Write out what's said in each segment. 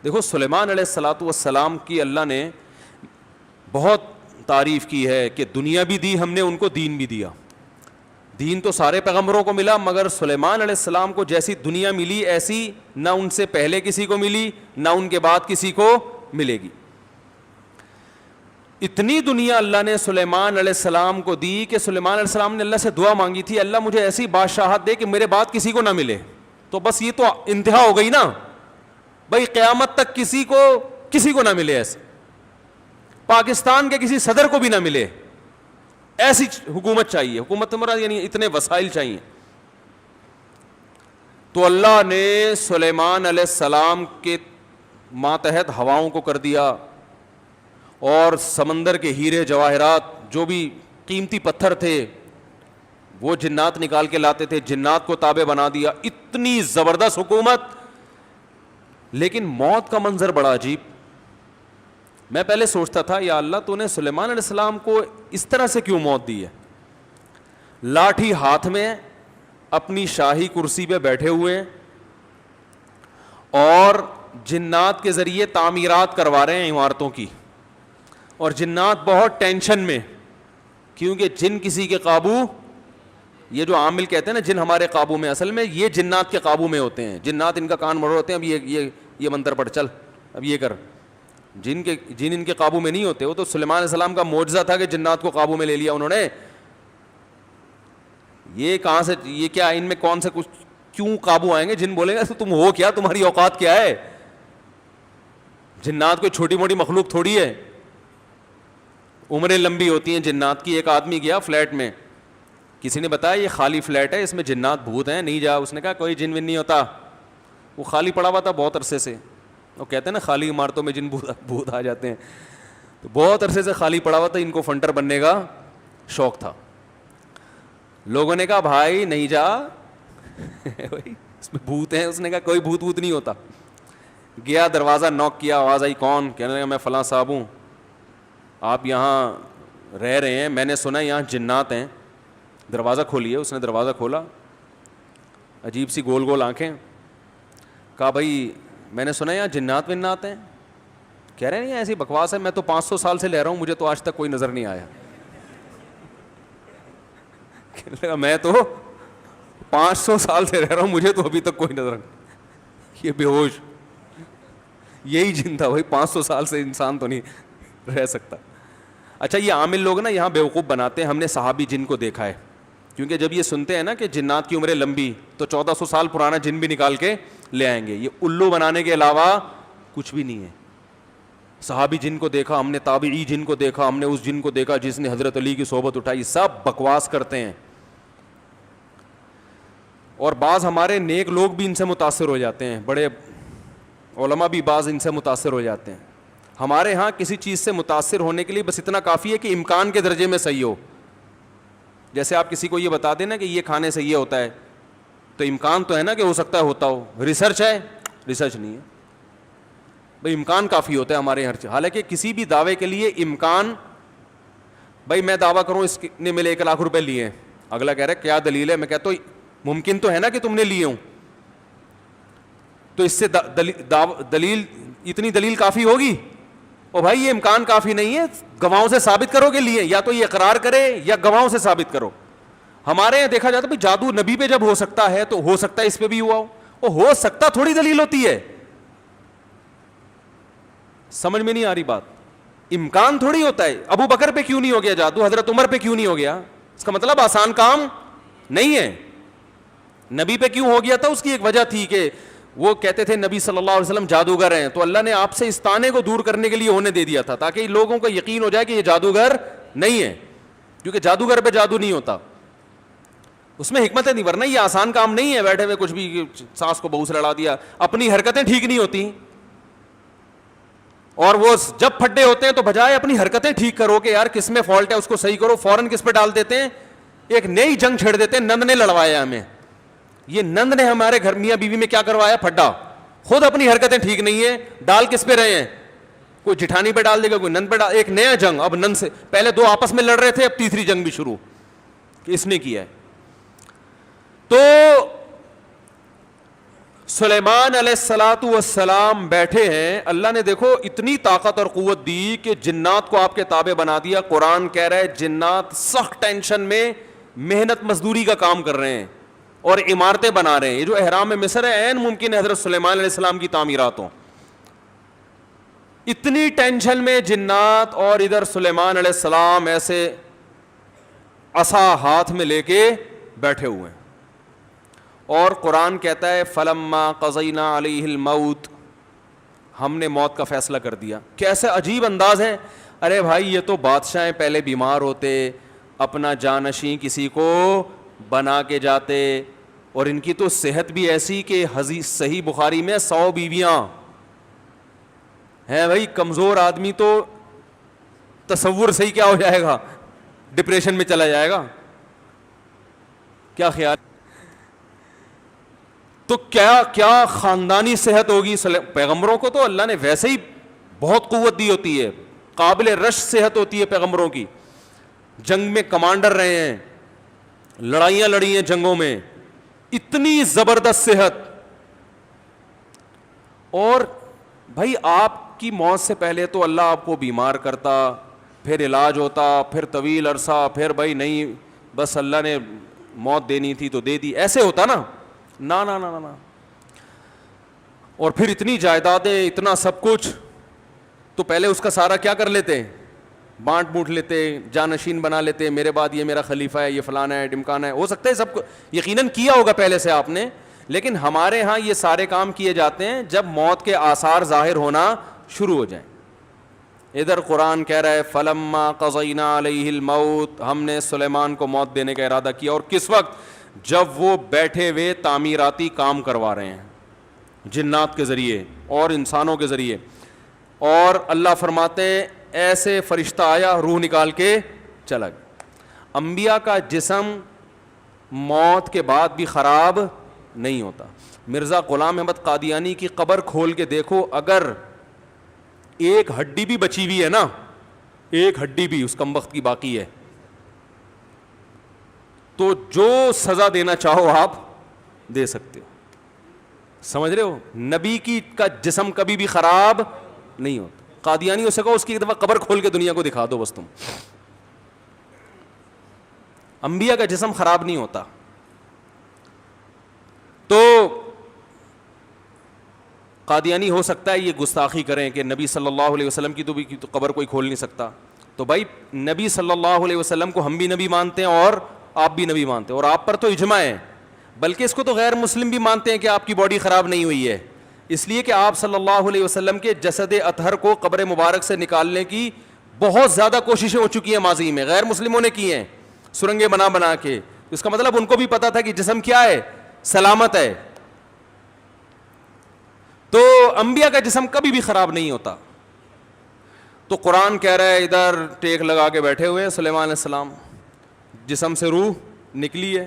دیکھو سلیمان علیہ الصلوۃ والسلام کی اللہ نے بہت تعریف کی ہے کہ دنیا بھی دی ہم نے ان کو، دین بھی دیا. دین تو سارے پیغمبروں کو ملا، مگر سلیمان علیہ السلام کو جیسی دنیا ملی ایسی نہ ان سے پہلے کسی کو ملی نہ ان کے بعد کسی کو ملے گی. اتنی دنیا اللہ نے سلیمان علیہ السلام کو دی کہ سلیمان علیہ السلام نے اللہ سے دعا مانگی تھی، اللہ مجھے ایسی بادشاہت دے کہ میرے بعد کسی کو نہ ملے. تو بس یہ تو انتہا ہو گئی نا بھائی، قیامت تک کسی کو نہ ملے، ایسے پاکستان کے کسی صدر کو بھی نہ ملے، ایسی حکومت چاہیے. حکومت مراد یعنی اتنے وسائل چاہیے. تو اللہ نے سلیمان علیہ السلام کے ماتحت ہواؤں کو کر دیا، اور سمندر کے ہیرے جواہرات جو بھی قیمتی پتھر تھے وہ جنات نکال کے لاتے تھے، جنات کو تابع بنا دیا. اتنی زبردست حکومت. لیکن موت کا منظر بڑا عجیب. میں پہلے سوچتا تھا یا اللہ تو نے سلیمان علیہ السلام کو اس طرح سے کیوں موت دی ہے؟ لاٹھی ہاتھ میں اپنی شاہی کرسی پہ بیٹھے ہوئے ہیں اور جنات کے ذریعے تعمیرات کروا رہے ہیں عمارتوں کی، اور جنات بہت ٹینشن میں، کیونکہ جن کسی کے قابو، یہ جو عامل کہتے ہیں نا جن ہمارے قابو میں، اصل میں یہ جنات کے قابو میں ہوتے ہیں. جنات ان کا کان مروڑ ہوتے ہیں، اب یہ منتر پڑھ، چل اب یہ کر. جن ان کے قابو میں نہیں ہوتے. وہ تو سلیمان علیہ السلام کا معجزہ تھا کہ جنات کو قابو میں لے لیا انہوں نے. یہ کہاں سے، یہ کیا، ان میں کون سے کچھ کیوں قابو آئیں گے؟ جن بولیں گے تم ہو کیا، تمہاری اوقات کیا ہے؟ جنات کوئی چھوٹی موٹی مخلوق تھوڑی ہے، عمریں لمبی ہوتی ہیں جنات کی. ایک آدمی گیا فلیٹ میں، کسی نے بتایا یہ خالی فلیٹ ہے، اس میں جنات بھوت ہیں، نہیں جا. اس نے کہا کوئی جن ون نہیں ہوتا. وہ خالی پڑا ہوا تھا بہت عرصے سے. وہ کہتے ہیں نا خالی عمارتوں میں جن بھوت آ جاتے ہیں. تو بہت عرصے سے خالی پڑا ہوا تھا، ان کو فنٹر بننے کا شوق تھا. لوگوں نے کہا بھائی نہیں جا اس میں بھوت ہیں. اس نے کہا کوئی بھوت نہیں ہوتا. گیا دروازہ نوک کیا، آواز آئی کون؟ کہنے لگا میں فلاں صاحب ہوں، آپ یہاں رہ رہے ہیں، میں نے سنا یہاں جنات ہیں، دروازہ کھولیے. اس نے دروازہ کھولا، عجیب سی گول گول آنکھیں. کہا بھائی میں نے سنا یہاں جنات ونات ہیں. کہہ رہے نہیں ایسی بکواس ہے، میں تو 500 سال سے لے رہا ہوں، مجھے تو آج تک کوئی نظر نہیں آیا. کہنے لگا میں تو 500 سال سے رہ رہا ہوں، مجھے تو ابھی تک کوئی نظر نہیں. یہ بے ہوش یہی جن تھا بھائی، 500 سال سے انسان تو نہیں رہ سکتا. اچھا یہ عامل لوگ نا یہاں بیوقوف بناتے ہیں. ہم نے صحابی جن کو دیکھا ہے، کیونکہ جب یہ سنتے ہیں نا کہ جنات کی عمریں لمبی، تو 1400 سال پرانا جن بھی نکال کے لے آئیں گے. یہ الو بنانے کے علاوہ کچھ بھی نہیں ہے. صحابی جن کو دیکھا ہم نے، تابعی جن کو دیکھا ہم نے، اس جن کو دیکھا جس نے حضرت علی کی صحبت اٹھائی. سب بکواس کرتے ہیں. اور بعض ہمارے نیک لوگ بھی ان سے متاثر ہو جاتے ہیں، بڑے علماء بھی بعض ان سے متاثر ہو جاتے ہیں. ہمارے ہاں کسی چیز سے متاثر ہونے کے لیے بس اتنا کافی ہے کہ امکان کے درجے میں صحیح ہو. جیسے آپ کسی کو یہ بتا دیں نا کہ یہ کھانے سے یہ ہوتا ہے، تو امکان تو ہے نا کہ ہو سکتا ہے ہوتا ہو. ریسرچ ہے؟ ریسرچ نہیں ہے بھائی، امکان کافی ہوتا ہے ہمارے ہر چیز. حالانکہ کسی بھی دعوے کے لیے امکان، بھائی میں دعویٰ کروں اس نے میرے 1 لاکھ روپے لیے ہیں، اگلا کہہ رہا ہے کیا دلیل ہے؟ میں کہتا ہوں ممکن تو ہے نا کہ تم نے لیے ہوں، تو اس سے دلیل، اتنی دلیل کافی ہوگی؟ او بھائی یہ امکان کافی نہیں ہے، گواہوں سے ثابت کرو کہ لیے. یا تو یہ اقرار کرے یا گواہوں سے ثابت کرو. ہمارے یہاں دیکھا جاتا ہے جادو نبی پہ جب ہو سکتا ہے تو ہو سکتا ہے اس پہ بھی ہوا ہو. وہ ہو سکتا تھوڑی دلیل ہوتی ہے. سمجھ میں نہیں آ رہی بات. امکان تھوڑی ہوتا ہے. ابو بکر پہ کیوں نہیں ہو گیا جادو، حضرت عمر پہ کیوں نہیں ہو گیا؟ اس کا مطلب آسان کام نہیں ہے. نبی پہ کیوں ہو گیا تھا؟ اس کی ایک وجہ تھی کہ وہ کہتے تھے نبی صلی اللہ علیہ وسلم جادوگر ہیں، تو اللہ نے آپ سے اس طعنے کو دور کرنے کے لیے ہونے دے دیا تھا تاکہ لوگوں کو یقین ہو جائے کہ یہ جادوگر نہیں ہے، کیونکہ جادوگر پہ جادو نہیں ہوتا. اس میں حکمت نہیں، ورنہ یہ آسان کام نہیں ہے بیٹھے ہوئے کچھ بھی ساس کو بہو سے لڑا دیا. اپنی حرکتیں ٹھیک نہیں ہوتی، اور وہ جب پھڈے ہوتے ہیں تو بجائے اپنی حرکتیں ٹھیک کرو کہ یار کس میں فالٹ ہے اس کو صحیح کرو، فوراً کس پہ ڈال دیتے ہیں، ایک نئی جنگ چھیڑ دیتے ہیں. نند نے لڑوایا ہمیں، یہ نند نے ہمارے گھر میاں بیوی میں کیا کروایا؟ پھڈا. خود اپنی حرکتیں ٹھیک نہیں ہے، ڈال کس پہ رہے ہیں؟ کوئی جٹھانی پہ ڈال دے گا، کوئی نند پہ ڈال. ایک نیا جنگ. اب نند سے پہلے 2 آپس میں لڑ رہے تھے، اب تیسری جنگ بھی شروع کہ اس نے کیا ہے. تو سلیمان علیہ الصلاۃ والسلام بیٹھے ہیں, اللہ نے دیکھو اتنی طاقت اور قوت دی کہ جنات کو آپ کے تابع بنا دیا. قرآن کہہ رہا ہے جنات سخت ٹینشن میں محنت مزدوری کا کام کر رہے ہیں اور عمارتیں بنا رہے ہیں. یہ جو احرام مصر ہے عین ممکن ہے حضرت سلیمان علیہ السلام کی تعمیرات ہوں. اتنی ٹینشن میں جنات, اور ادھر سلیمان علیہ السلام ایسے عصا ہاتھ میں لے کے بیٹھے ہوئے ہیں. اور قرآن کہتا ہے فلما قضینا علیہ الموت, ہم نے موت کا فیصلہ کر دیا. کیسے عجیب انداز ہے. ارے بھائی یہ تو بادشاہیں پہلے بیمار ہوتے, اپنا جانشین کسی کو بنا کے جاتے, اور ان کی تو صحت بھی ایسی کہ حدیث صحیح بخاری میں 100 بیویاں ہیں. بھائی کمزور آدمی تو تصور صحیح کیا ہو جائے گا, ڈپریشن میں چلا جائے گا. کیا خیال, تو کیا خاندانی صحت ہوگی. پیغمبروں کو تو اللہ نے ویسے ہی بہت قوت دی ہوتی ہے, قابل رشک صحت ہوتی ہے پیغمبروں کی. جنگ میں کمانڈر رہے ہیں, لڑائیاں لڑی ہیں جنگوں میں, اتنی زبردست صحت. اور بھائی آپ کی موت سے پہلے تو اللہ آپ کو بیمار کرتا, پھر علاج ہوتا, پھر طویل عرصہ, پھر بھائی نہیں بس اللہ نے موت دینی تھی تو دے دی, ایسے ہوتا نا. نا نا نا نا. اور پھر اتنی جائیدادیں, اتنا سب کچھ, تو پہلے اس کا سارا کیا کر لیتے, بانٹ بوٹ لیتے, جانشین بنا لیتے, میرے بعد یہ میرا خلیفہ ہے, یہ فلانا ہے, ڈمکانا ہے. ہو سکتا ہے سب کو یقیناً کیا ہوگا پہلے سے آپ نے, لیکن ہمارے ہاں یہ سارے کام کیے جاتے ہیں جب موت کے آثار ظاہر ہونا شروع ہو جائیں. ادھر قرآن کہہ رہا ہے فلما قضینا علیہ الموت, ہم نے سلیمان کو موت دینے کا ارادہ کیا. اور کس وقت, جب وہ بیٹھے ہوئے تعمیراتی کام کروا رہے ہیں جنات کے ذریعے اور انسانوں کے ذریعے. اور اللہ فرماتے ہیں ایسے فرشتہ آیا, روح نکال کے چلا گیا. انبیاء کا جسم موت کے بعد بھی خراب نہیں ہوتا. مرزا غلام احمد قادیانی کی قبر کھول کے دیکھو, اگر ایک ہڈی بھی بچی ہوئی ہے نا, ایک ہڈی بھی اس کمبخت کی باقی ہے, تو جو سزا دینا چاہو آپ دے سکتے ہو. سمجھ رہے ہو, نبی کی کا جسم کبھی بھی خراب نہیں ہوتا. قادیانی ہو سکو اس کی ایک دفعہ قبر کھول کے دنیا کو دکھا دو بس تم. انبیاء کا جسم خراب نہیں ہوتا. تو قادیانی ہو سکتا ہے یہ گستاخی کریں کہ نبی صلی اللہ علیہ وسلم کی تو بھی قبر کوئی کھول نہیں سکتا. تو بھائی نبی صلی اللہ علیہ وسلم کو ہم بھی نبی مانتے ہیں اور آپ بھی نبی مانتے ہیں, اور آپ پر تو اجماع ہے, بلکہ اس کو تو غیر مسلم بھی مانتے ہیں کہ آپ کی باڈی خراب نہیں ہوئی ہے, اس لیے کہ آپ صلی اللہ علیہ وسلم کے جسد اطہر کو قبر مبارک سے نکالنے کی بہت زیادہ کوششیں ہو چکی ہیں ماضی میں, غیر مسلموں نے کی ہیں سرنگیں بنا بنا کے. اس کا مطلب ان کو بھی پتا تھا کہ جسم کیا ہے, سلامت ہے. تو انبیاء کا جسم کبھی بھی خراب نہیں ہوتا. تو قرآن کہہ رہا ہے ادھر ٹیک لگا کے بیٹھے ہوئے ہیں سلیمان علیہ السلام, جسم سے روح نکلی ہے,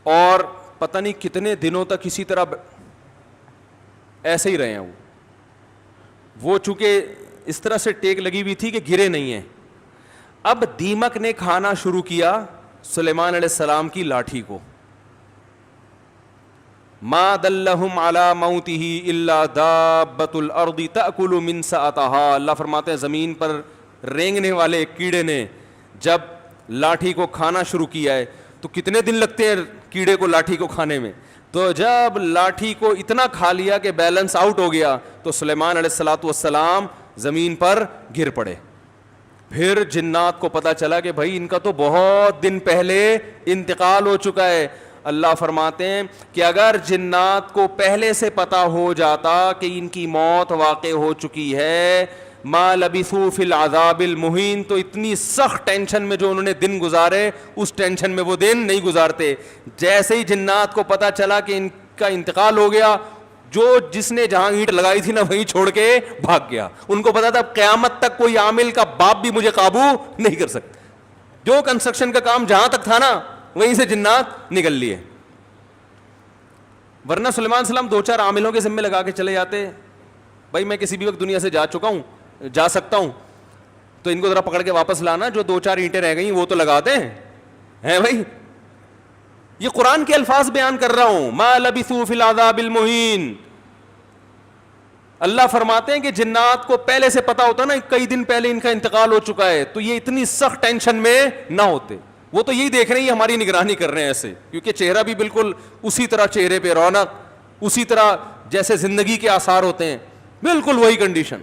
اور پتہ نہیں کتنے دنوں تک اسی طرح ایسے ہی رہے ہیں. وہ چونکہ اس طرح سے ٹیک لگی ہوئی تھی کہ گرے نہیں ہیں. اب دیمک نے کھانا شروع کیا سلیمان علیہ السلام کی لاٹھی کو. ما دلہم علی موتہ الا دابۃ الارض تأکل من سأتہا. اللہ فرماتے ہیں زمین پر رینگنے والے کیڑے نے جب لاٹھی کو کھانا شروع کیا ہے, تو کتنے دن لگتے ہیں کیڑے کو لاٹھی کو کھانے میں, تو جب لاٹھی کو اتنا کھا لیا کہ بیلنس آؤٹ ہو گیا تو سلیمان علیہ الصلاۃ والسلام زمین پر گر پڑے. پھر جنات کو پتہ چلا کہ بھائی ان کا تو بہت دن پہلے انتقال ہو چکا ہے. اللہ فرماتے ہیں کہ اگر جنات کو پہلے سے پتہ ہو جاتا کہ ان کی موت واقع ہو چکی ہے, ما لبثوا فی العذاب المہین, تو اتنی سخت ٹینشن میں جو انہوں نے دن گزارے اس ٹینشن میں وہ دن نہیں گزارتے. جیسے ہی جنات کو پتہ چلا کہ ان کا انتقال ہو گیا, جو جس نے جہاں اینٹ لگائی تھی نا وہیں چھوڑ کے بھاگ گیا. ان کو پتا تھا قیامت تک کوئی عامل کا باپ بھی مجھے قابو نہیں کر سکتا. جو کنسٹرکشن کا کام جہاں تک تھا نا وہیں سے جنات نکل لیے. ورنہ سلیمان علیہ السلام 2-4 عاملوں کے ذمے لگا کے چلے جاتے, بھائی میں کسی بھی وقت دنیا سے جا چکا ہوں, جا سکتا ہوں, تو ان کو ذرا پکڑ کے واپس لانا, جو 2-4 اینٹیں رہ گئی وہ تو لگا دیں ہیں بھائی. یہ قرآن کے الفاظ بیان کر رہا ہوں. ما لبثوا فی العذاب المہین. اللہ فرماتے ہیں کہ جنات کو پہلے سے پتا ہوتا نا کئی دن پہلے ان کا انتقال ہو چکا ہے, تو یہ اتنی سخت ٹینشن میں نہ ہوتے. وہ تو یہی دیکھ رہے ہیں یہ ہماری نگرانی کر رہے ہیں ایسے, کیونکہ چہرہ بھی بالکل اسی طرح, چہرے پہ رونق اسی طرح جیسے زندگی کے آثار ہوتے ہیں, بالکل وہی کنڈیشن.